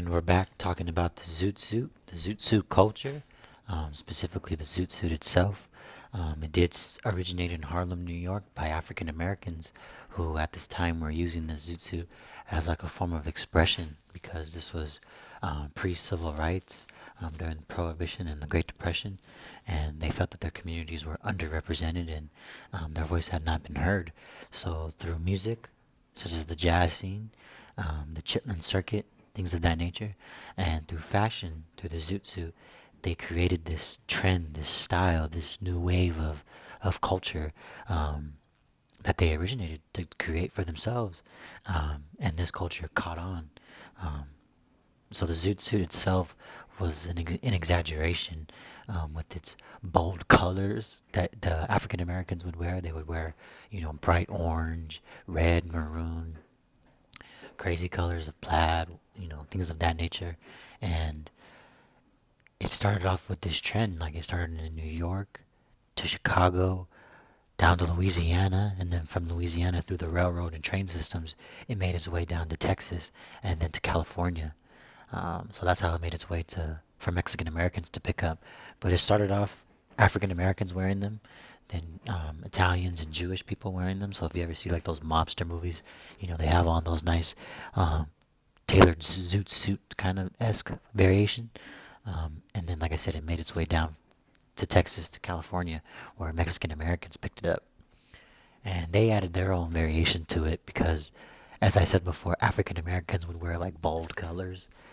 And we're back talking about the Zoot Suit culture, specifically the Zoot Suit itself. It did originate in Harlem, New York, by African Americans who, at this time, were using the Zoot Suit as like a form of expression because this was pre-civil rights during Prohibition and the Great Depression, and they felt that their communities were underrepresented and their voice had not been heard. So through music, such as the jazz scene, the Chitlin Circuit, things of that nature, and through fashion, through the Zoot Suit, they created this trend, this style, this new wave of culture that they originated to create for themselves, and this culture caught on. Um, so the Zoot Suit itself was an exaggeration with its bold colors that the African Americans would wear. They would wear, bright orange, red, maroon, crazy colors of plaid, things of that nature. And it started off with this trend. Like it started in New York to Chicago, down to Louisiana, and then from Louisiana through the railroad and train systems, it made its way down to Texas and then to California. So that's how it made its way to for Mexican Americans to pick up. But it started off African Americans wearing them, then Italians and Jewish people wearing them. So if you ever see like those mobster movies, they have on those nice tailored zoot suit kind of esque variation. And then, like I said, it made its way down to Texas to California, where Mexican Americans picked it up, and they added their own variation to it because, as I said before, African Americans would wear like bold colors,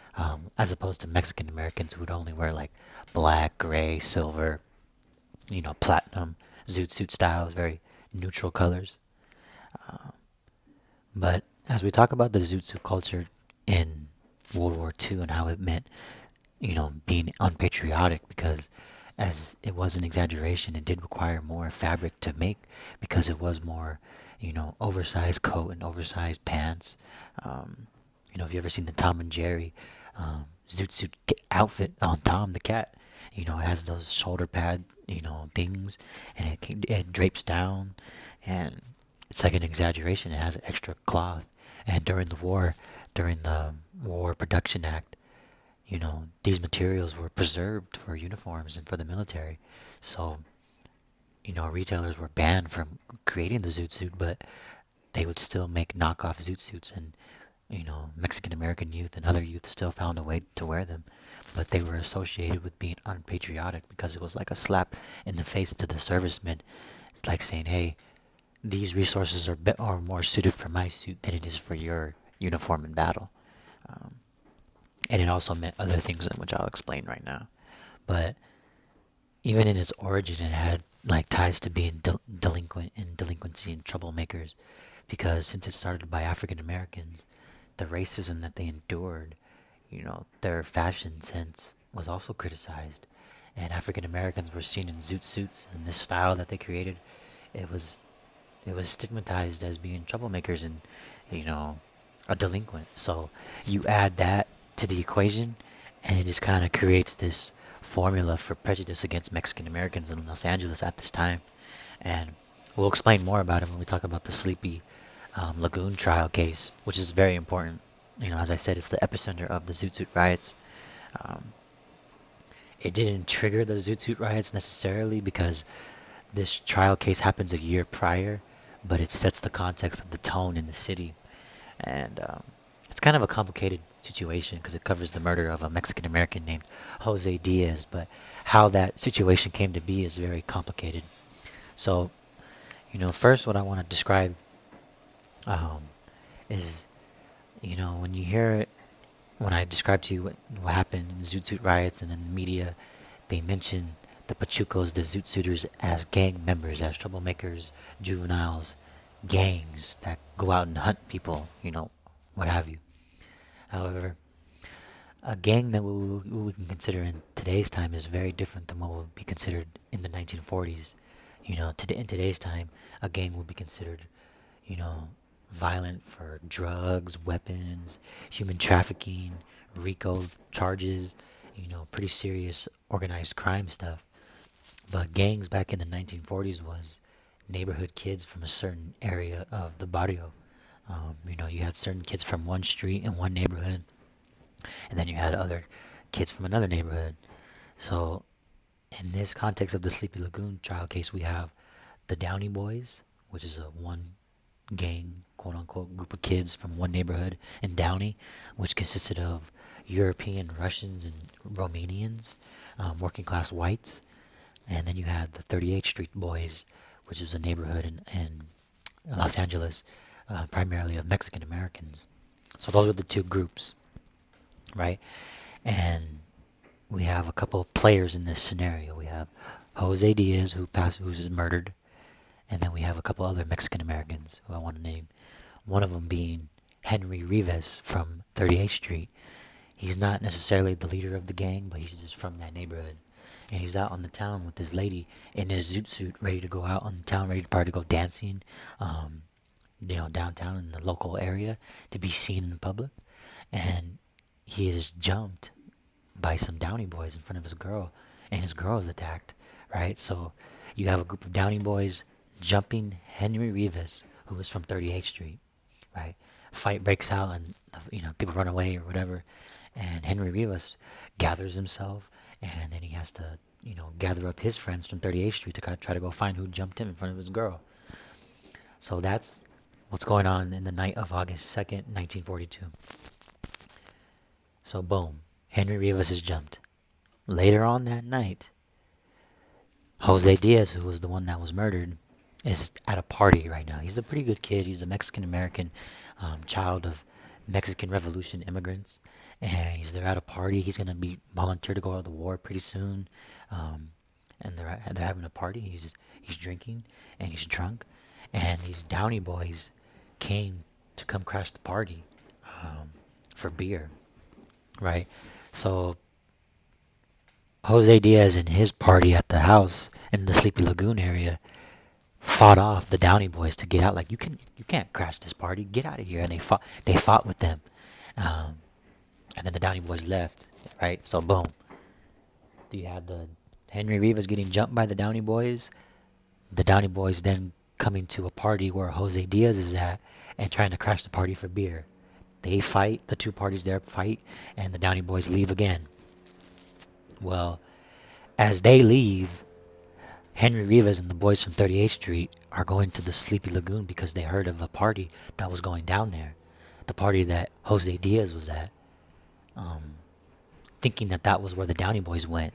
as opposed to Mexican Americans who would only wear like black, gray, silver, platinum, zoot suit styles, very neutral colors. But as we talk about the zoot suit culture in World War II and how it meant, being unpatriotic, because as it was an exaggeration, it did require more fabric to make because it was more, oversized coat and oversized pants. If you ever seen the Tom and Jerry zoot suit outfit on Tom the cat, it has those shoulder pad, things, and it drapes down, and it's like an exaggeration. It has extra cloth, and during the War Production Act, these materials were preserved for uniforms and for the military. So, retailers were banned from creating the zoot suit, but they would still make knockoff zoot suits, and Mexican American youth and other youth still found a way to wear them. But they were associated with being unpatriotic because it was like a slap in the face to the servicemen. It's like saying, "Hey, these resources are more suited for my suit than it is for your uniform in battle." Um, and it also meant other things, which I'll explain right now. But even in its origin, it had like ties to being delinquent and delinquency and troublemakers, because since it started by African Americans, the racism that they endured, their fashion sense was also criticized, and African Americans were seen in zoot suits and this style that they created. It was it was stigmatized as being troublemakers and you know a delinquent. So you add that to the equation, and it just kind of creates this formula for prejudice against Mexican Americans in Los Angeles at this time. And we'll explain more about it when we talk about the Sleepy Lagoon trial case, which is very important. As I said, it's the epicenter of the Zoot Suit riots. Um, it didn't trigger the Zoot Suit riots necessarily because this trial case happens a year prior, but it sets the context of the tone in the city. And it's kind of a complicated situation because it covers the murder of a Mexican American named Jose Diaz, but how that situation came to be is very complicated. So, first, what I want to describe um, is, when you hear it, when I describe to you what happened in Zoot Suit riots and in the media, they mention the Pachucos, the Zoot Suiters, as gang members, as troublemakers, juveniles, gangs that go out and hunt people, what have you. However, a gang that we can consider in today's time is very different than what would be considered in the 1940s. In today's time, a gang would be considered, you know, violent for drugs, weapons, human trafficking, RICO charges, pretty serious organized crime stuff. But gangs back in the 1940s was neighborhood kids from a certain area of the barrio. You had certain kids from one street in one neighborhood and then you had other kids from another neighborhood. So in this context of the Sleepy Lagoon trial case, we have the Downey Boys, which is a one gang, quote unquote, group of kids from one neighborhood in Downey, which consisted of European, Russians, and Romanians, working class whites. And then you had the 38th Street Boys, which is a neighborhood in Los Angeles, primarily of Mexican Americans. So those are the two groups, right? And we have a couple of players in this scenario. We have Jose Diaz, who's murdered, and then we have a couple other Mexican Americans who I want to name. One of them being Henry Rivas from 38th Street. He's not necessarily the leader of the gang, but he's just from that neighborhood. And he's out on the town with this lady in his zoot suit, ready to go out on the town, ready to probably go dancing, um, downtown in the local area to be seen in public. And he is jumped by some Downey boys in front of his girl, and his girl is attacked, right? So you have a group of Downey boys jumping Henry Rivas, who is from 38th Street, right? Fight breaks out, and people run away or whatever, and Henry Rivas gathers himself, and then he has to gather up his friends from 38th Street to try to go find who jumped him in front of his girl. So that's what's going on in the night of August 2nd, 1942. So boom, Henry Rivas is jumped. Later on that night, Jose Diaz, who was the one that was murdered, is at a party right now. He's a pretty good kid. He's a Mexican American child of Mexican Revolution immigrants, and he's there at a party. He's gonna be volunteered to go to the war pretty soon, and they're having a party. He's drinking and he's drunk, and these Downey boys came to come crash the party for beer, right? So Jose Diaz and his party at the house in the Sleepy Lagoon area fought off the Downey boys to get out. Like, you can't crash this party. Get out of here. And they fought with them. Um, and then the Downey boys left. Right. So boom. You had the Henry Rivas getting jumped by the Downey boys. The Downey boys then coming to a party where Jose Diaz is at and trying to crash the party for beer. They fight. The two parties there fight, and the Downey boys leave again. Well, as they leave, Henry Rivas and the boys from 38th Street are going to the Sleepy Lagoon because they heard of a party that was going down there. The party that Jose Diaz was at. Thinking that that was where the Downey boys went.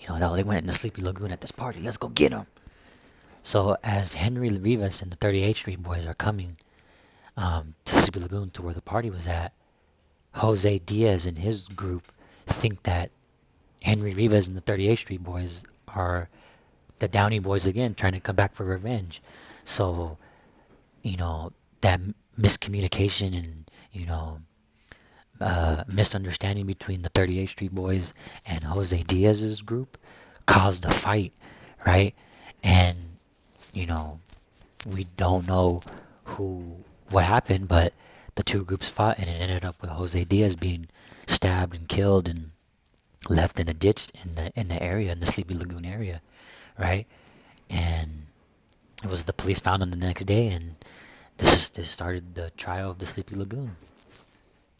They went in the Sleepy Lagoon at this party. Let's go get them. So as Henry Rivas and the 38th Street boys are coming to Sleepy Lagoon to where the party was at, Jose Diaz and his group think that Henry Rivas and the 38th Street boys are the Downey boys again, trying to come back for revenge. So, that miscommunication and, misunderstanding between the 38th Street boys and Jose Diaz's group caused a fight, right? And, we don't know what happened, but the two groups fought, and it ended up with Jose Diaz being stabbed and killed and left in a ditch in the area, in the Sleepy Lagoon area, right? And it was the police found him the next day, and this started the trial of the Sleepy Lagoon.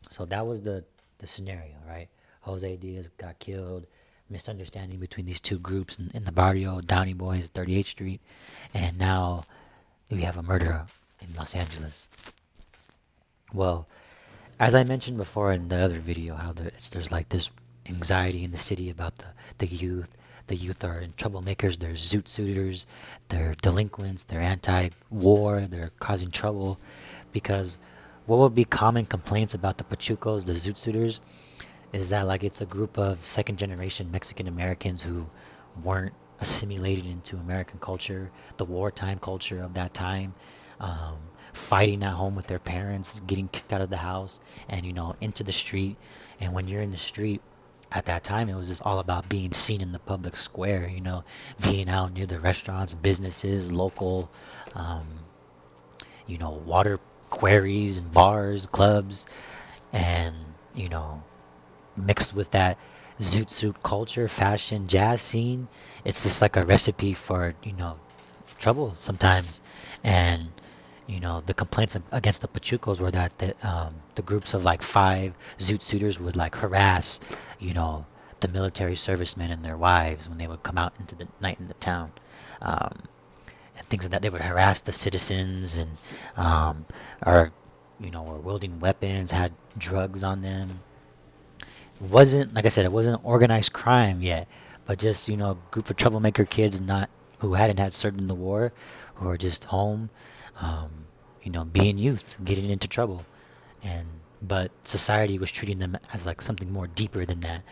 So that was the scenario, right? Jose Diaz got killed, misunderstanding between these two groups in the barrio, Downey Boys, 38th Street, and now we have a murder in Los Angeles. Well, as I mentioned before in the other video, how there's like this anxiety in the city about the youth. The youth are troublemakers. They're zoot suiters. They're delinquents. They're anti-war. They're causing trouble. Because what would be common complaints about the Pachucos, the zoot suiters, is that like it's a group of second generation Mexican Americans who weren't assimilated into American culture, the wartime culture of that time, fighting at home with their parents, getting kicked out of the house, and into the street. And when you're in the street at that time, it was just all about being seen in the public square, being out near the restaurants, businesses, local, water quarries and bars, clubs, and mixed with that zoot suit culture, fashion, jazz scene. It's just like a recipe for trouble sometimes. And The complaints against the Pachucos were that the groups of like five Zoot suitors would like harass, you know, the military servicemen and their wives when they would come out into the night in the town, um, and things like that. They would harass the citizens and, or, were wielding weapons, had drugs on them. Wasn't like I said, it wasn't organized crime yet, but just a group of troublemaker kids not who hadn't had served in the war, who were just home, being youth, getting into trouble, and but society was treating them as like something more deeper than that,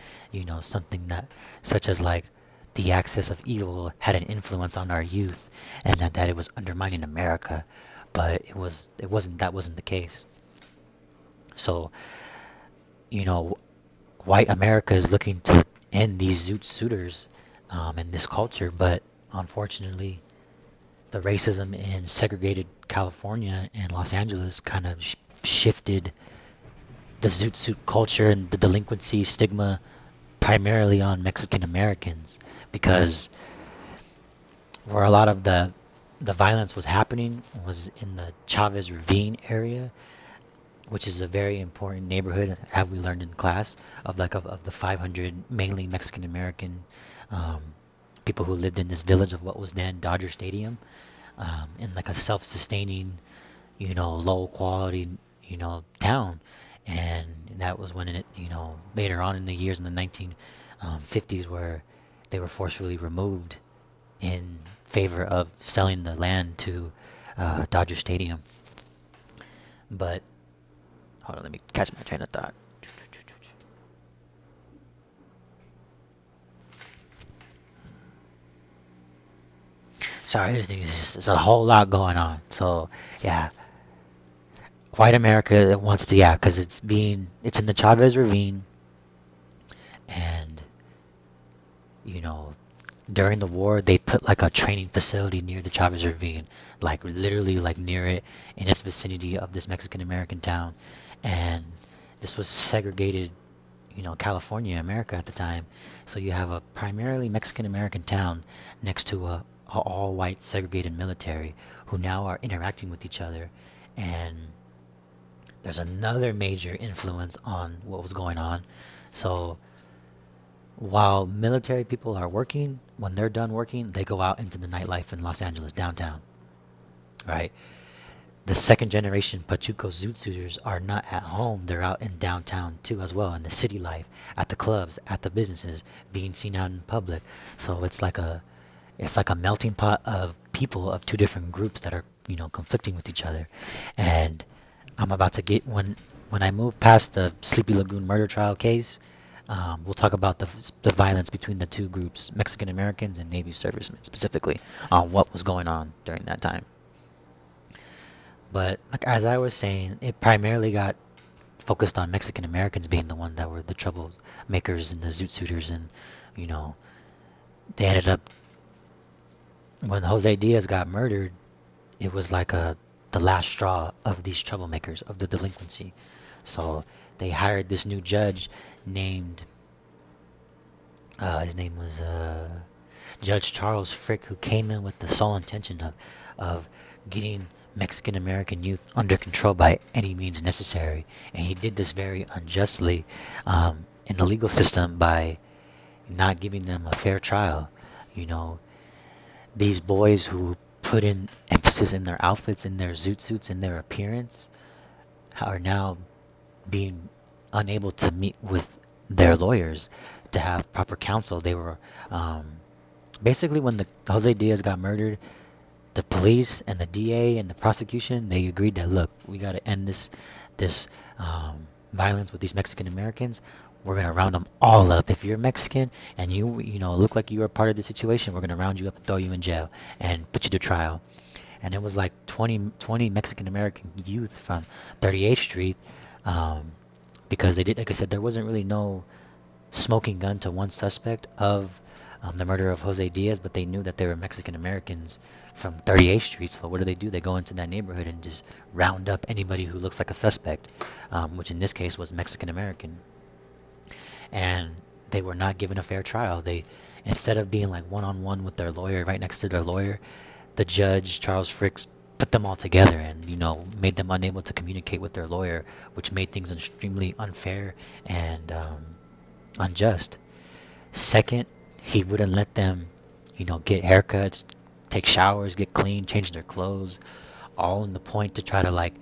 something that such as like the axis of evil had an influence on our youth, and that it was undermining America, but it wasn't the case. So you know white America is looking to end these Zoot suitors, and this culture, but unfortunately, the racism in segregated California and Los Angeles kind of shifted the Zoot suit culture and the delinquency stigma primarily on Mexican Americans, because where a lot of the violence was happening was in the Chavez Ravine area, which is a very important neighborhood, have we learned in class, of the 500 mainly Mexican American people who lived in this village of what was then Dodger Stadium, in like a self-sustaining, low quality, town. And that was when later on in the years in the 1950s, where they were forcefully removed in favor of selling the land to Dodger Stadium. But hold on, let me catch my train of thought. Sorry, there's a whole lot going on. So yeah, white America wants to, yeah, because it's in the Chavez Ravine, and you know during the war they put like a training facility near the Chavez Ravine, like literally like near it, in its vicinity of this Mexican American town, and this was segregated, California, America at the time. So you have a primarily Mexican American town next to a all white segregated military who now are interacting with each other, and there's another major influence on what was going on. So while military people are working, when they're done working, they go out into the nightlife in Los Angeles downtown, right? The second generation Pachuco Zoot Suiters are not at home. They're out in downtown too, as well, in the city life, at the clubs, at the businesses, being seen out in public. So it's like a melting pot of people of two different groups that are conflicting with each other. And I'm about to get when I move past the Sleepy Lagoon murder trial case. We'll talk about the violence between the two groups, Mexican Americans and Navy servicemen, specifically on what was going on during that time. But like as I was saying, it primarily got focused on Mexican Americans being the one that were the troublemakers and the Zoot suitors, and you know they ended up, when Jose Diaz got murdered, it was like the last straw of these troublemakers of the delinquency. So they hired this new judge named his name was Judge Charles Frick, who came in with the sole intention of getting Mexican American youth under control by any means necessary, and he did this very unjustly in the legal system by not giving them a fair trial. You know, these boys who put in emphasis in their outfits, in their zoot suits, in their appearance, are now being unable to meet with their lawyers to have proper counsel. They were basically, when the Jose Diaz got murdered, the police and the DA and the prosecution, they agreed that, look, we got to end this violence with these Mexican Americans. We're gonna round them all up. If you're Mexican and you look like you are part of the situation, we're gonna round you up and throw you in jail and put you to trial. And it was like 20 Mexican American youth from 38th Street, because they did, like I said, there wasn't really no smoking gun to one suspect of the murder of Jose Diaz, but they knew that they were Mexican Americans from 38th Street. So what do? They go into that neighborhood and just round up anybody who looks like a suspect, which in this case was Mexican American. And they were not given a fair trial. They, instead of being like one on one with their lawyer, right next to their lawyer, the judge Charles Frick put them all together and made them unable to communicate with their lawyer, which made things extremely unfair and unjust. Second, he wouldn't let them, get haircuts, take showers, get clean, change their clothes, all in the point to try to like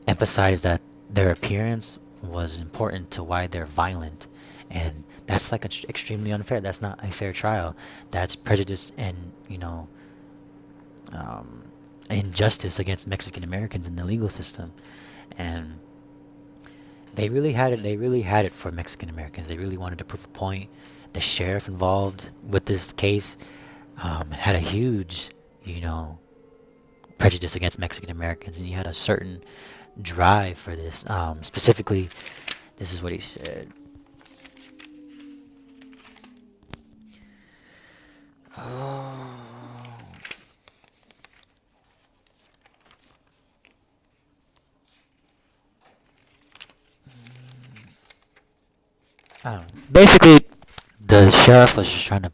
emphasize that their appearance was important to why they're violent. And that's like extremely unfair. That's not a fair trial. That's prejudice and, um, injustice against Mexican Americans in the legal system. And they really had it. They really had it for Mexican Americans. They really wanted to prove a point. The sheriff involved with this case had a huge, prejudice against Mexican Americans, and he had a certain drive for this. Specifically, this is what he said. I don't know. Basically, the sheriff was just trying to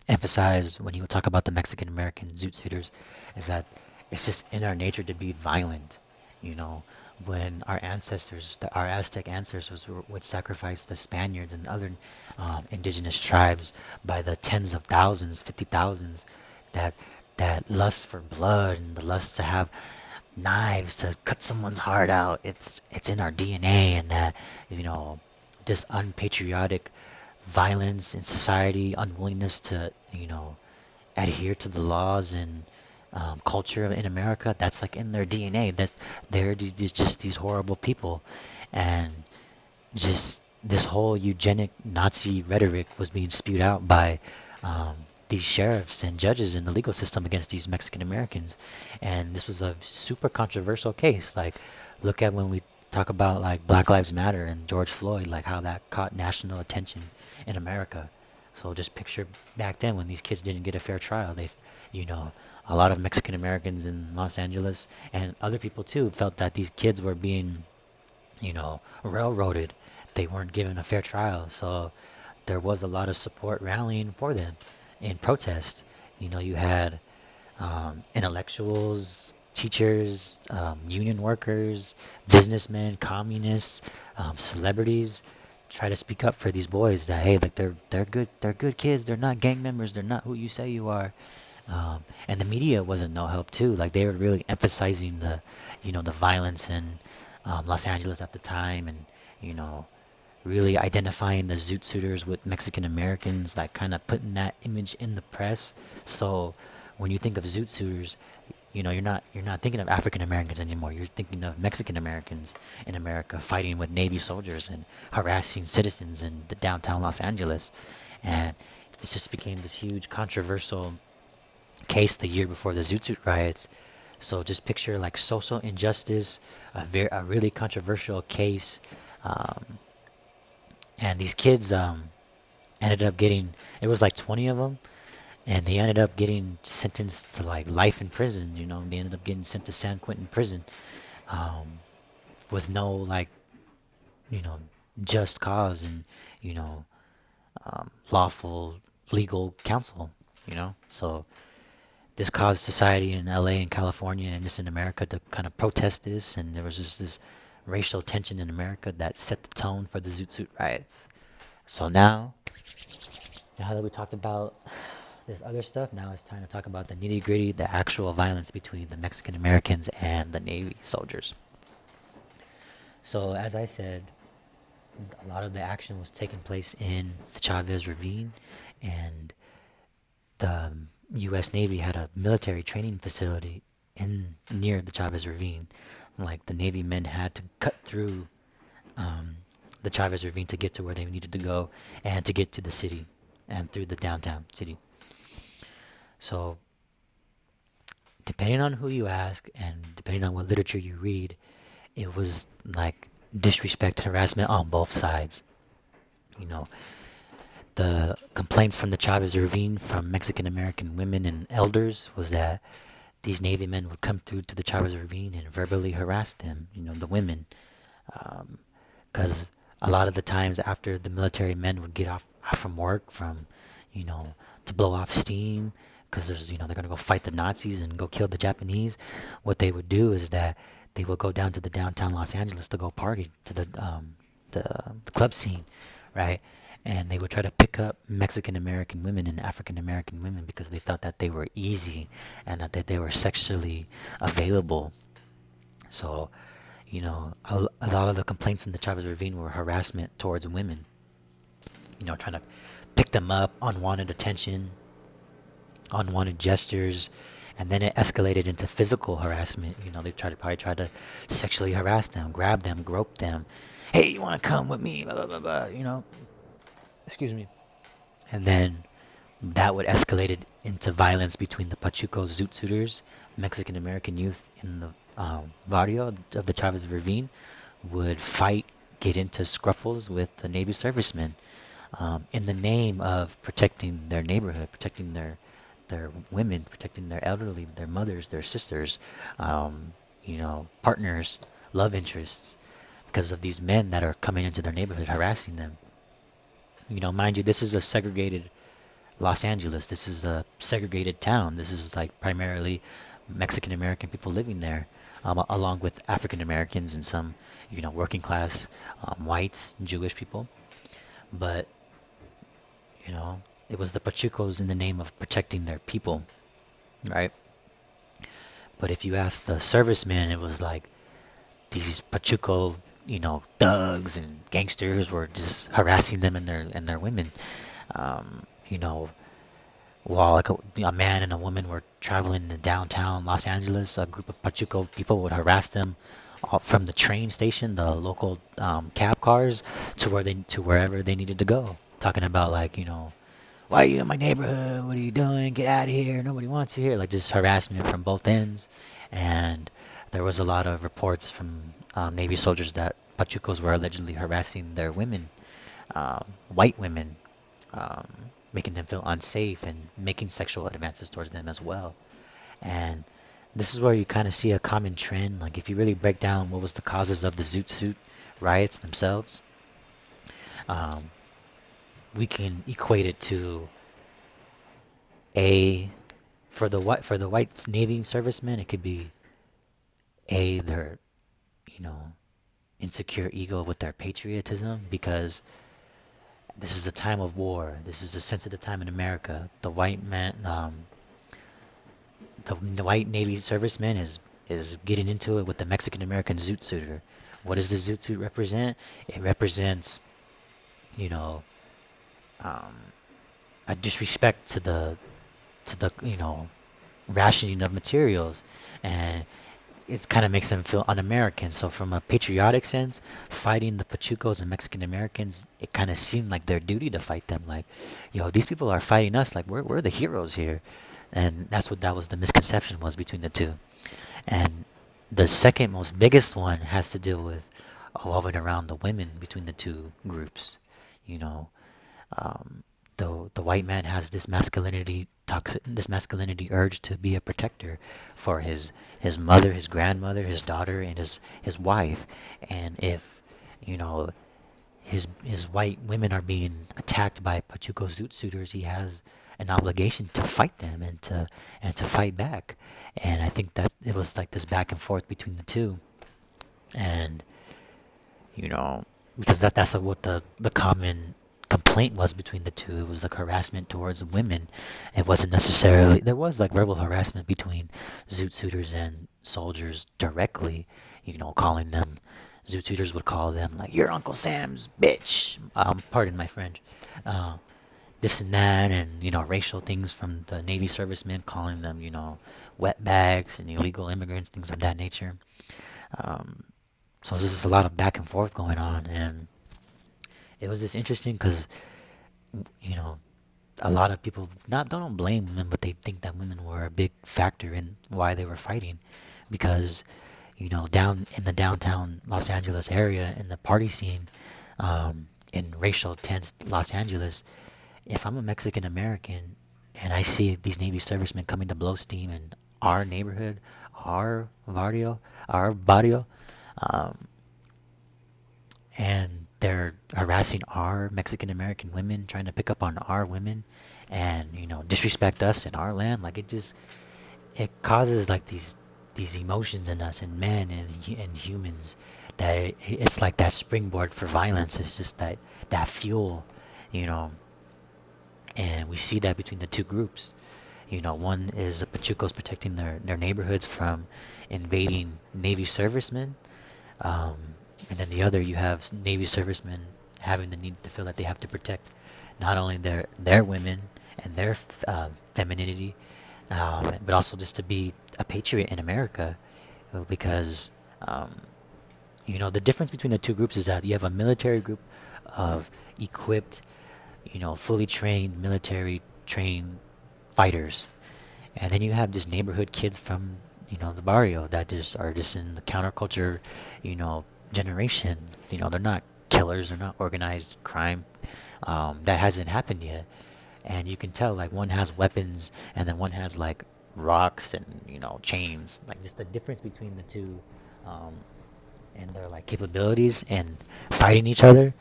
emphasize when he would talk about the Mexican American zoot suiters is that it's just in our nature to be violent. You know, when our ancestors, our Aztec ancestors, would sacrifice the Spaniards and other indigenous tribes by the tens of thousands, 50,000s, that that lust for blood and the lust to have knives to cut someone's heart out. It's in our DNA, and that you know this unpatriotic violence in society, unwillingness to adhere to the laws and culture in America. That's like in their DNA. That they're just these horrible people, and just this whole eugenic Nazi rhetoric was being spewed out by um, these sheriffs and judges in the legal system against these Mexican Americans, and this was a super controversial case. Like, look at when we talk about like Black Lives Matter and George Floyd, like how that caught national attention in America. So just picture back then when these kids didn't get a fair trial. You know, a lot of Mexican Americans in Los Angeles and other people too felt that these kids were being railroaded. They weren't given a fair trial. So there was a lot of support rallying for them in protest. You had intellectuals, teachers, union workers, businessmen, communists, celebrities try to speak up for these boys that hey, like they're good kids. They're not gang members. They're not who you say you are. And the media wasn't no help too. Like they were really emphasizing the violence in Los Angeles at the time, and you know, really identifying the Zoot suiters with Mexican Americans, like kind of putting that image in the press. So when you think of Zoot suiters, you're not thinking of African Americans anymore. You're thinking of Mexican Americans in America fighting with Navy soldiers and harassing citizens in the downtown Los Angeles, and this just became this huge controversial case the year before the Zoot Suit riots. So just picture like social injustice, a really controversial case, um, and these kids ended up getting, it was like 20 of them, and they ended up getting sentenced to like life in prison. They ended up getting sent to San Quentin prison, um, with no like you know just cause and you know lawful legal counsel. So this caused society in LA and California and just in America to kind of protest this, and there was just this racial tension in America that set the tone for the Zoot Suit riots. So now that we talked about this other stuff, now it's time to talk about the nitty gritty, the actual violence between the Mexican Americans and the Navy soldiers. So, as I said, a lot of the action was taking place in the Chavez Ravine, and the U.S. Navy had a military training facility in near the Chavez Ravine. Like the Navy men had to cut through um, the Chavez Ravine to get to where they needed to go and to get to the city and through the downtown city. So, depending on who you ask and depending on what literature you read, it was like disrespect, harassment on both sides. You know, the complaints from the Chavez Ravine from Mexican American women and elders was that these Navy men would come through to the Chavez Ravine and verbally harass them, the women, because a lot of the times after the military men would get off from work from, you know, to blow off steam because there's, they're gonna go fight the Nazis and go kill the Japanese. What they would do is that they would go down to the downtown Los Angeles to go party to the, the club scene, right? And they would try to pick up Mexican American women and African American women because they thought that they were easy and that they were sexually available. So, a lot of the complaints in the Chavez Ravine were harassment towards women, trying to pick them up, unwanted attention, unwanted gestures, and then it escalated into physical harassment. They probably tried to sexually harass them, grab them, grope them. Hey, you want to come with me? Blah, blah, blah, blah, Excuse me. And then that would escalate into violence between the Pachuco Zoot Suiters, Mexican American youth in the barrio of the Chavez Ravine, would fight, get into scruffles with the Navy servicemen in the name of protecting their neighborhood, protecting their women, protecting their elderly, their mothers, their sisters, partners, love interests, because of these men that are coming into their neighborhood harassing them. Mind you, this is a segregated Los Angeles. This is a segregated town. This is like primarily Mexican American people living there, along with African Americans and some, working class whites, Jewish people. But, it was the Pachucos in the name of protecting their people, right? But if you ask the servicemen, it was like these Pachuco, thugs and gangsters were just harassing them and their women. You know, while like a man and a woman were traveling in downtown Los Angeles, a group of Pachuco people would harass them from the train station, the local cab cars, to wherever they needed to go. Talking about like, why are you in my neighborhood? What are you doing? Get out of here! Nobody wants you here. Like just harassment from both ends, and there was a lot of reports from Navy soldiers that Pachucos were allegedly harassing their women, white women, um, making them feel unsafe and making sexual advances towards them as well. And this is where you kind of see a common trend. Like if you really break down what was the causes of the Zoot Suit riots themselves, um, we can equate it to a for the white Navy servicemen. It could be their you know insecure ego with their patriotism because this is a time of war. This is a sensitive time in America. The white Navy serviceman is getting into it with the Mexican American Zoot Suiter. What does the Zoot Suit represent? It represents, you know, um, a disrespect to the rationing of materials, and it kind of makes them feel un-American. So from a patriotic sense, fighting the Pachucos and Mexican Americans, it kind of seemed like their duty to fight them. Like, these people are fighting us. Like we're the heroes here, and that was the misconception was between the two. And the second most biggest one has to deal with evolving around the women between the two groups. You know, um, the white man has this masculinity urge to be a protector for his mother, his grandmother, his daughter, and his wife. And if you know his white women are being attacked by Pachuco Zoot suitors, he has an obligation to fight them and to fight back. And I think that it was like this back and forth between the two, and you know, because that's what the common complaint was between the two. It was like harassment towards women. It wasn't necessarily there was like verbal harassment between zoot suitors and soldiers directly. Calling them zoot suitors would call them like your Uncle Sam's bitch. Pardon my French. Uh, this and that, and racial things from the Navy servicemen, calling them wet bags and illegal immigrants, things of that nature. Um, so this is a lot of back and forth going on, and it was just interesting because you know a lot of people not don't blame women, but they think that women were a big factor in why they were fighting, because down in the downtown Los Angeles area in the party scene, in racial tense Los Angeles, if I'm a Mexican American and I see these Navy servicemen coming to blow steam in our neighborhood, our barrio, um, and they're harassing our Mexican American women, trying to pick up on our women, and disrespect us in our land. Like it causes like these emotions in us and men and humans that it's like that springboard for violence. It's just that fuel, you know, and we see that between the two groups. One is the Pachucos protecting their neighborhoods from invading Navy servicemen, and then the other you have Navy servicemen having the need to feel that they have to protect not only their women and their femininity, but also just to be a patriot in America, because um, the difference between the two groups is that you have a military group of equipped, fully trained military trained fighters, and then you have just neighborhood kids from the barrio that just are just in the counterculture, you know, generation. They're not killers, they're not organized crime. That hasn't happened yet, and you can tell like one has weapons and then one has like rocks and chains. Like just the difference between the two, um, and their like capabilities and fighting each other.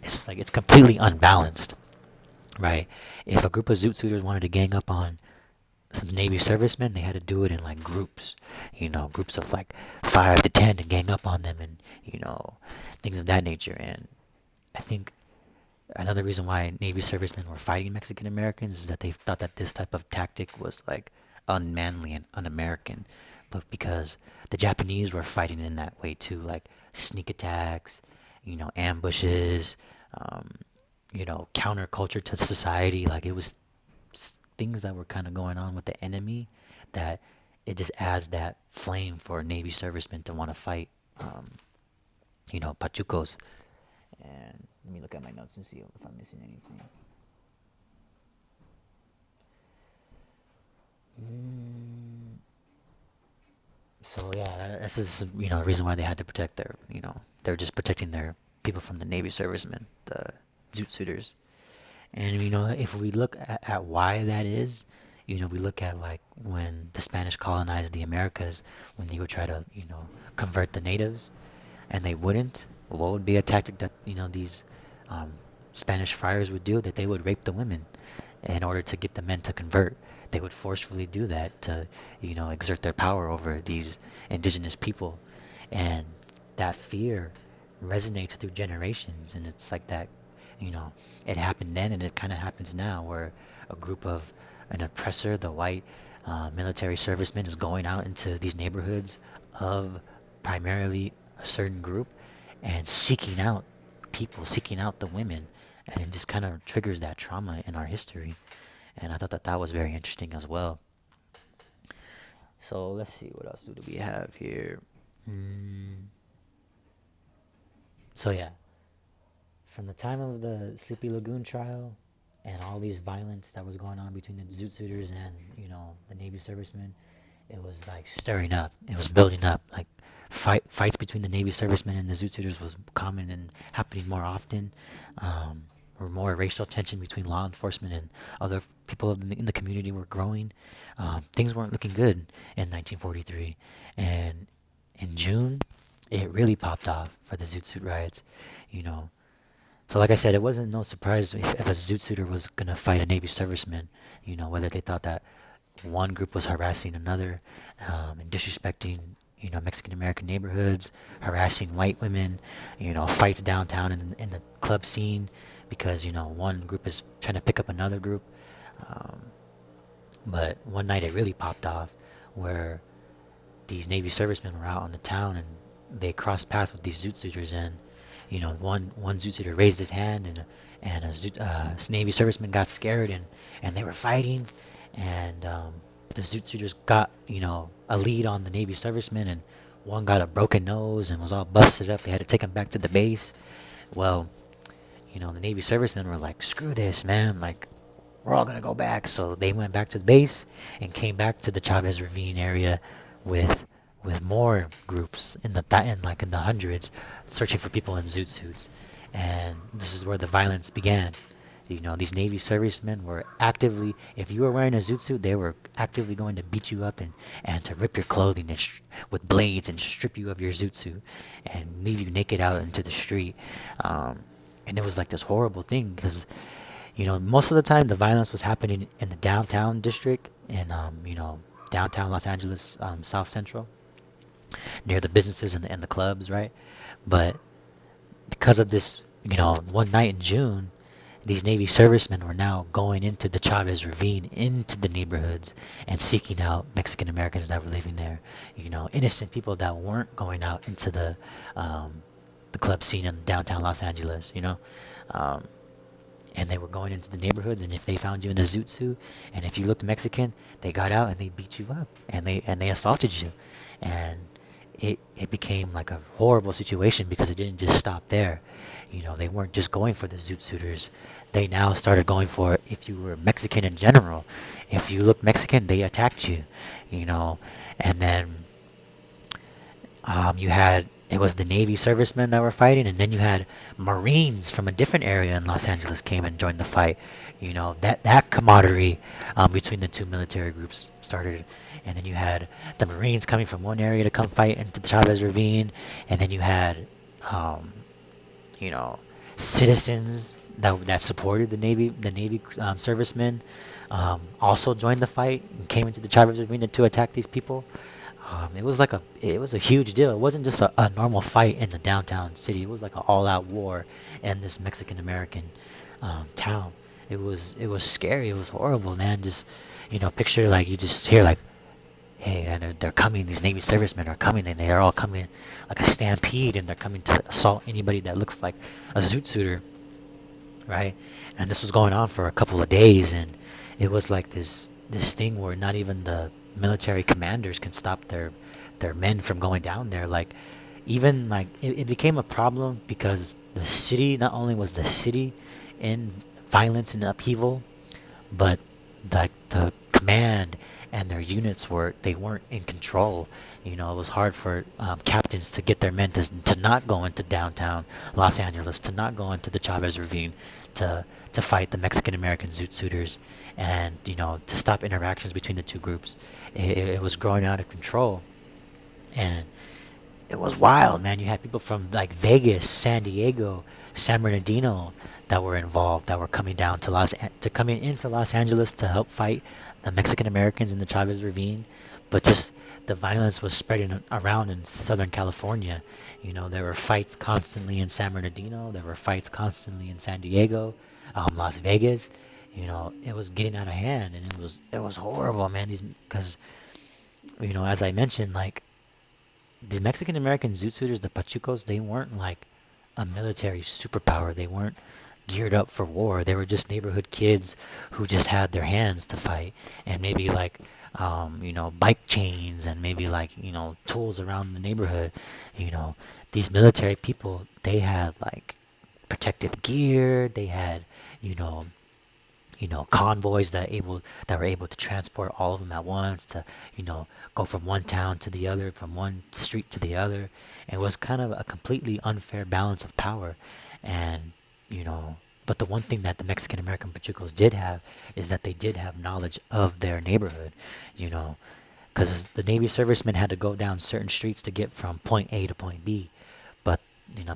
It's like it's completely unbalanced, right? If a group of Zoot Suiters wanted to gang up on some Navy servicemen, they had to do it in like groups, groups of like 5 to 10 and gang up on them, and things of that nature. And I think another reason why Navy servicemen were fighting Mexican Americans is that they thought that this type of tactic was like unmanly and un-American, but because the Japanese were fighting in that way too, like sneak attacks, ambushes, um, counterculture to society. Like it was things that were kind of going on with the enemy that it just adds that flame for Navy servicemen to want to fight, Pachucos. And let me look at my notes and see if I'm missing anything. Mm, so yeah, this is the reason why they had to protect they're just protecting their people from the Navy servicemen, the Zoot Suiters. And if we look at why that is, we look at like when the Spanish colonized the Americas, when they would try to, convert the natives, and they wouldn't. What would be a tactic that these um, Spanish friars would do? That they would rape the women in order to get the men to convert. They would forcefully do that to, exert their power over these indigenous people, and that fear resonates through generations. And it's like that, you know, it happened then, and it kind of happens now, where a group of an oppressor, the white military serviceman, is going out into these neighborhoods of primarily a certain group and seeking out people, seeking out the women, and it just kind of triggers that trauma in our history. And I thought that that was very interesting as well. So let's see, what else do we have here? Mm, so yeah, from the time of the Sleepy Lagoon trial and all these violence that was going on between the Zoot Suiters and the Navy servicemen, it was like stirring up. It was building up. Like fights between the Navy servicemen and the Zoot Suiters was common and happening more often. Or more racial tension between law enforcement and other people in the community were growing. Things weren't looking good in 1943, and in June, it really popped off for the Zoot Suit riots. You know, so like I said, it wasn't no surprise if a Zoot Suiter was gonna fight a Navy serviceman. Whether they thought that one group was harassing another, and disrespecting Mexican American neighborhoods, harassing white women, fights downtown in the club scene because one group is trying to pick up another group. Um, but one night it really popped off where these Navy servicemen were out on the town and they crossed paths with these Zoot Suiters, and one Zoot Suiter raised his hand, and Navy serviceman got scared, and they were fighting, and the Zoot Suiters got a lead on the Navy serviceman, and one got a broken nose and was all busted up. They had to take him back to the base. Well, the Navy servicemen were like, "Screw this, man! Like, we're all gonna go back." So they went back to the base and came back to the Chavez Ravine area with more groups in the hundreds, searching for people in zoot suits, and this is where the violence began. These Navy servicemen were actively, if you were wearing a zoot suit, they were actively going to beat you up and to rip your clothing with blades and strip you of your zoot suit and leave you naked out into the street. And it was like this horrible thing because Most of the time the violence was happening in the downtown district in, downtown Los Angeles, South Central, near the businesses and the clubs, right? But because of this, one night in June, these Navy servicemen were now going into the Chavez Ravine, into the neighborhoods, and seeking out Mexican Americans that were living there. Innocent people that weren't going out into the club scene in downtown Los Angeles. Um, and they were going into the neighborhoods, and if they found you in a zoot suit, and if you looked Mexican, they got out and they beat you up, and they assaulted you, and it became like a horrible situation because it didn't just stop there. They weren't just going for the zoot suiters. They now started going for if you were Mexican in general. If you looked Mexican, they attacked you. You know, and then you had it was the Navy servicemen that were fighting, and then you had Marines from a different area in Los Angeles came and joined the fight. That camaraderie between the two military groups started, and then you had the Marines coming from one area to come fight into the Chavez Ravine, and then you had um, you know citizens that supported the Navy servicemen also joined the fight and came into the Chavez Ravine to attack these people. It was a huge deal. It wasn't just a normal fight in the downtown city. It was like an all-out war in this Mexican American town. It was scary. It was horrible, man. Just picture like you just hear like, hey, and they're coming. These Navy servicemen are coming, and they are all coming like a stampede, and they're coming to assault anybody that looks like a zoot suiter, right? And this was going on for a couple of days, and it was like this thing where not even the military commanders can stop their men from going down there. Like even like it became a problem because the city not only was the city in violence and upheaval, but like the command and their units they weren't in control. It was hard for captains to get their men to not go into downtown Los Angeles, to not go into the Chavez Ravine, to fight the Mexican American zoot suiters, and to stop interactions between the two groups. It was growing out of control, and it was wild, man. You had people from like Vegas, San Diego, San Bernardino that were involved, that were coming down to coming into Los Angeles to help fight the Mexican Americans in the Chavez Ravine. But just the violence was spreading around in Southern California. There were fights constantly in San Bernardino. There were fights constantly in San Diego, Las Vegas. It was getting out of hand, and it was horrible, man. Because as I mentioned, like these Mexican American zoot suiters, the Pachucos, they weren't like a military superpower. They weren't geared up for war. They were just neighborhood kids who just had their hands to fight, and maybe like bike chains, and maybe like tools around the neighborhood. These military people, they had like protective gear. They had you know convoys that were able to transport all of them at once, to go from one town to the other, from one street to the other. It was kind of a completely unfair balance of power. And you know but the one thing that the Mexican American Pachucos did have is that they did have knowledge of their neighborhood. you know because the Navy servicemen had to go down certain streets to get from point A to point B, but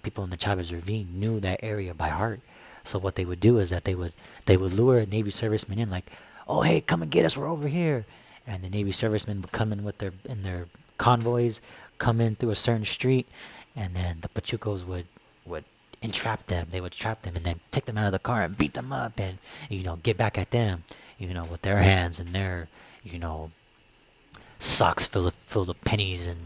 people in the Chavez Ravine knew that area by heart. So what they would do is that they would lure Navy servicemen in, like, oh, hey, come and get us, we're over here. And the Navy servicemen would come in with their convoys, come in through a certain street, and then the Pachucos would entrap them. They would trap them and then take them out of the car and beat them up, and get back at them, with their hands and their you know socks full of pennies, and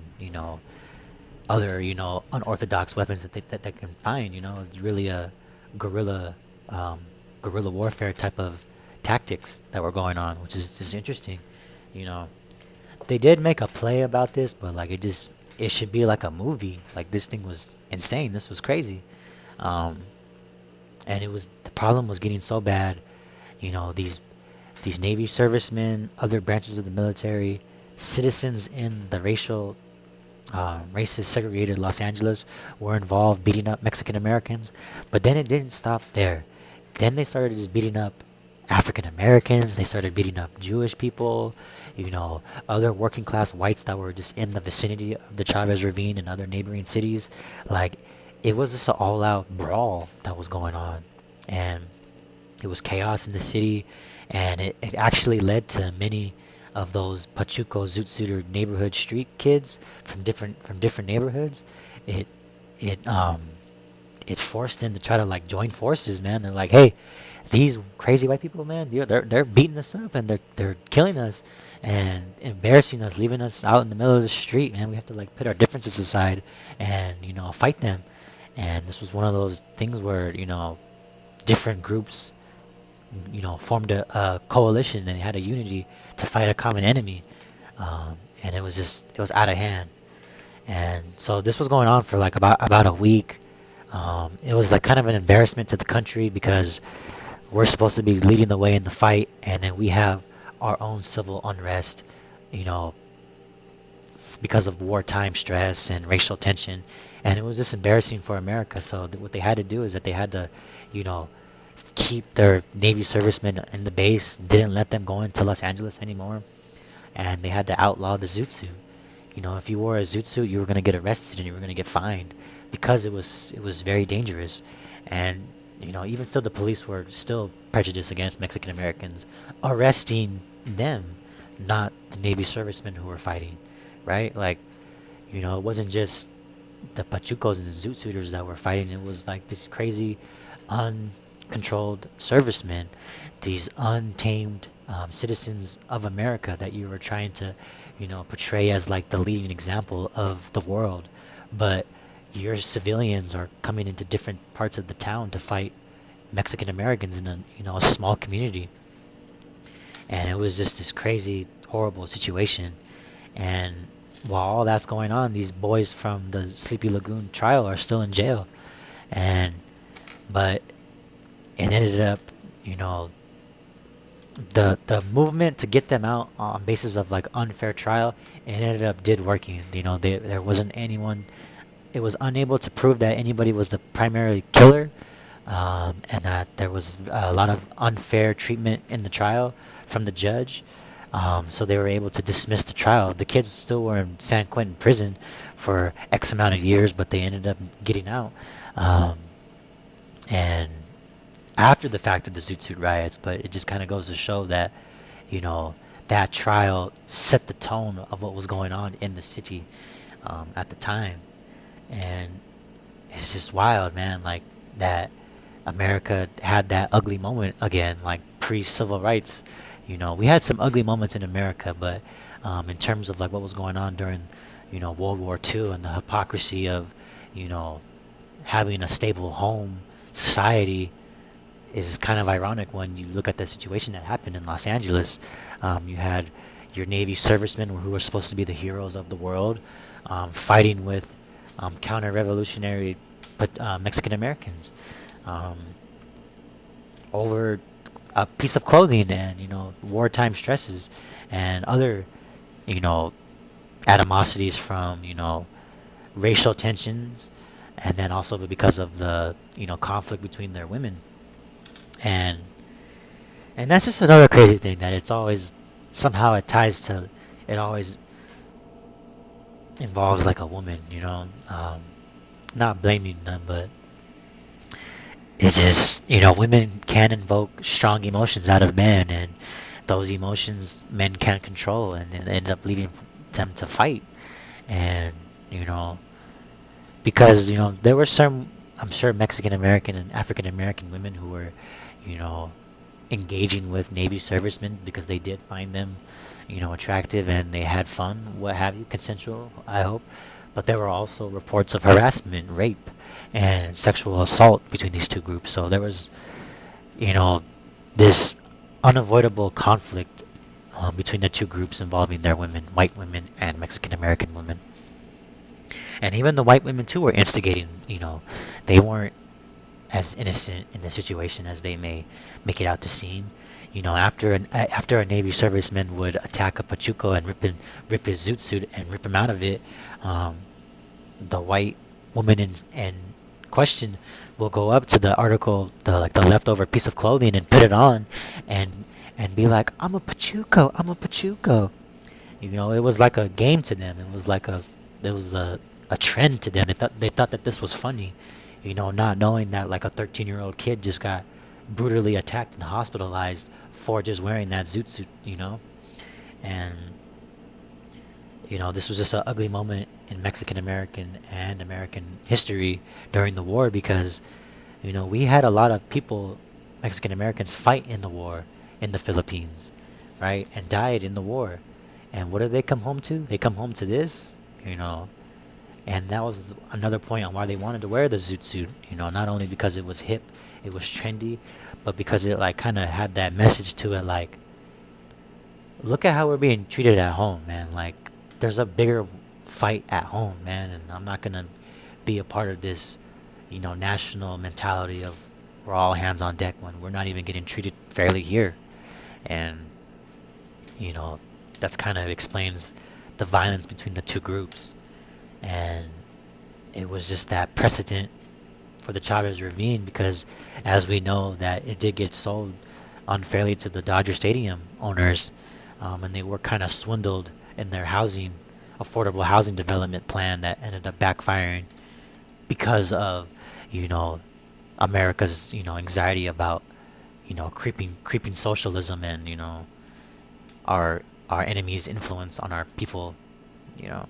other unorthodox weapons that they can find. It's really a guerrilla um, guerrilla warfare type of tactics that were going on, which is just interesting. You know, they did make a play about this, but like it should be like a movie. Like this thing was insane. This was crazy, um, and the problem was getting so bad. These Navy servicemen, other branches of the military, citizens in the racist segregated Los Angeles were involved beating up Mexican Americans. But then it didn't stop there. Then they started just beating up African Americans. They started beating up Jewish people, other working class whites that were just in the vicinity of the Chavez Ravine and other neighboring cities. Like, it was just an all out brawl that was going on. And, It was chaos in the city, and it actually led to many of those Pachuco Zoot Suiter neighborhood street kids from different neighborhoods. It it it forced them to try to like join forces, man. They're like, hey, these crazy white people, man, they're beating us up and they're killing us and embarrassing us, leaving us out in the middle of the street, man. We have to like put our differences aside and fight them. And this was one of those things where different groups formed a coalition and they had a unity to fight a common enemy. And it was out of hand. And so this was going on for like about a week. It was like kind of an embarrassment to the country because we're supposed to be leading the way in the fight, and then we have our own civil unrest, you know, because of wartime stress and racial tension, and it was just embarrassing for America. So what they had to do is that they had to, you know, keep their Navy servicemen in the base, didn't let them go into Los Angeles anymore, and they had to outlaw the zoot suit. If you wore a zoot suit, you were gonna get arrested and you were gonna get fined because it was very dangerous, and even still, the police were still prejudiced against Mexican Americans, arresting them, not the Navy servicemen who were fighting, right? Like, it wasn't just the Pachucos and the Zoot Suiters that were fighting. It was like this crazy, uncontrolled servicemen, these untamed citizens of America that you were trying to, portray as like the leading example of the world. But your civilians are coming into different parts of the town to fight Mexican Americans in a small community, and it was just this crazy, horrible situation. And while all that's going on, these boys from the Sleepy Lagoon trial are still in jail, and but it ended up, you know, the movement to get them out on basis of like unfair trial, it ended up did working. There wasn't anyone. It was unable to prove that anybody was the primary killer, and that there was a lot of unfair treatment in the trial from the judge. So they were able to dismiss the trial. The kids still were in San Quentin prison for X amount of years, but they ended up getting out. And after the fact of the Zoot Suit riots, but it just kind of goes to show that, that trial set the tone of what was going on in the city at the time. And it's just wild, man, like that America had that ugly moment again, like pre-civil rights. We had some ugly moments in America, but in terms of like what was going on during, World War II and the hypocrisy of, you know, having a stable home society is kind of ironic when you look at the situation that happened in Los Angeles. You had your Navy servicemen who were supposed to be the heroes of the world, fighting with counter-revolutionary Mexican Americans over a piece of clothing and wartime stresses and other animosities from racial tensions, and then also because of the conflict between their women. And and that's just another crazy thing that it's always somehow it ties to it always involves like a woman, not blaming them, but it's just women can invoke strong emotions out of men, and those emotions men can't control, and it end up leading them to fight. And because there were some, I'm sure, Mexican American and African American women who were you know engaging with Navy servicemen because they did find them attractive, and they had fun, what have you, consensual, I hope. But there were also reports of harassment, rape, and sexual assault between these two groups. So there was, this unavoidable conflict between the two groups involving their women, white women and Mexican American women. And even the white women too were instigating. They weren't as innocent in the situation as they may make it out to seem. After a Navy serviceman would attack a Pachuco and rip his zoot suit and rip him out of it, the white woman in question will go up to the article, the leftover piece of clothing, and put it on, and be like, "I'm a Pachuco, I'm a Pachuco." It was like a game to them. It was a trend to them. They thought that this was funny, not knowing that like a 13-year-old kid just got brutally attacked and hospitalized for just wearing that zoot suit, and this was just an ugly moment in Mexican American and American history during the war because we had a lot of people, Mexican Americans, fight in the war in the Philippines, right, and died in the war. And what did they come home to? They come home to this, you know. And that was another point on why they wanted to wear the zoot suit, not only because it was hip, it was trendy, but because it like kind of had that message to it, like, look at how we're being treated at home, man. Like, there's a bigger fight at home, man, and I'm not gonna be a part of this, national mentality of we're all hands on deck when we're not even getting treated fairly here. And, you know, that's kind of explains the violence between the two groups. And it was just that precedent for the Chavez Ravine because, as we know, that it did get sold unfairly to the Dodger Stadium owners, and they were kind of swindled in their affordable housing development plan that ended up backfiring because of, you know, America's, anxiety about, creeping socialism and, our enemies' influence on our people, you know.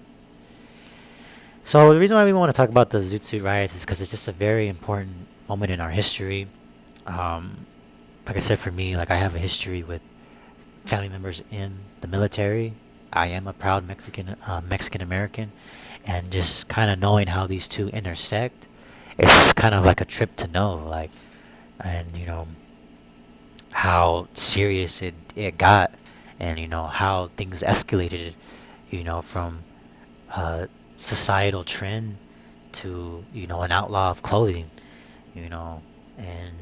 So the reason why we want to talk about the Zoot Suit riots is because it's just a very important moment in our history. Um, like I said, for me, like I have a history with family members in the military. I am a proud Mexican American, and just kind of knowing how these two intersect, it's kind of like a trip to know, like, and how serious it got, and how things escalated, from a societal trend to an outlaw of clothing, you know, and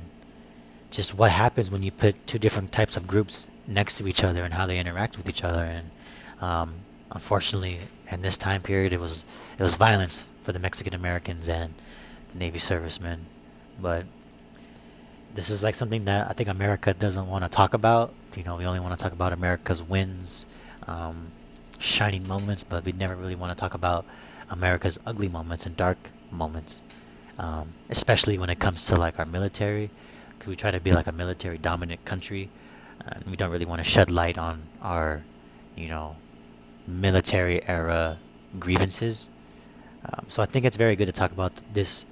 just what happens when you put two different types of groups next to each other and how they interact with each other. And unfortunately, in this time period, it was violence for the Mexican Americans and the Navy servicemen. But this is like something that I think America doesn't want to talk about. We only want to talk about America's wins, um, shining moments, but we never really want to talk about America's ugly moments and dark moments, especially when it comes to like our military. 'Cause we try to be like a military dominant country, and we don't really want to shed light on our, you know, military era grievances. So I think it's very good to talk about this,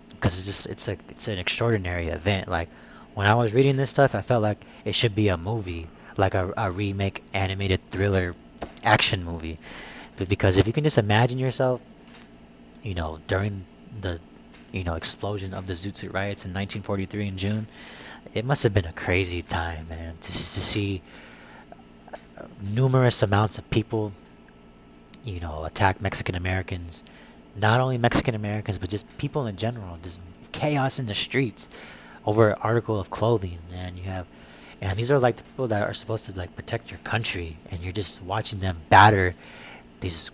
because it's an extraordinary event. Like when I was reading this stuff, I felt like it should be a movie, like a remake animated thriller action movie. Because if you can just imagine yourself, during the explosion of the Zoot Suit riots in 1943 in June, it must have been a crazy time, man, to see numerous amounts of people, attack Mexican Americans, not only Mexican Americans, but just people in general, just chaos in the streets over an article of clothing. And these are like the people that are supposed to like protect your country, and you're just watching them batter this,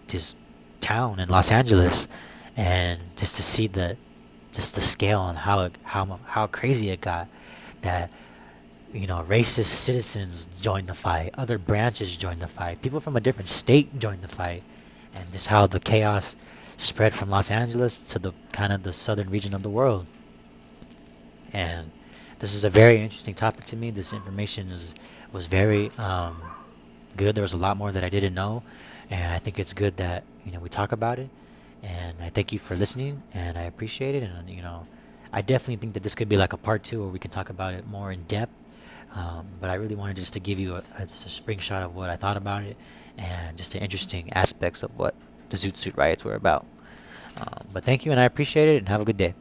this town in Los Angeles, and just to see the scale and how crazy it got, that racist citizens joined the fight, other branches joined the fight, people from a different state joined the fight, and just how the chaos spread from Los Angeles to the kind of the southern region of the world. And this is a very interesting topic to me. This information was very good. There was a lot more that I didn't know, and I think it's good that we talk about it. And I thank you for listening, and I appreciate it. And I definitely think that this could be like a part two where we can talk about it more in depth. But I really wanted just to give you just a spring shot of what I thought about it, and just the interesting aspects of what the Zoot Suit riots were about. But thank you, and I appreciate it, and have a good day.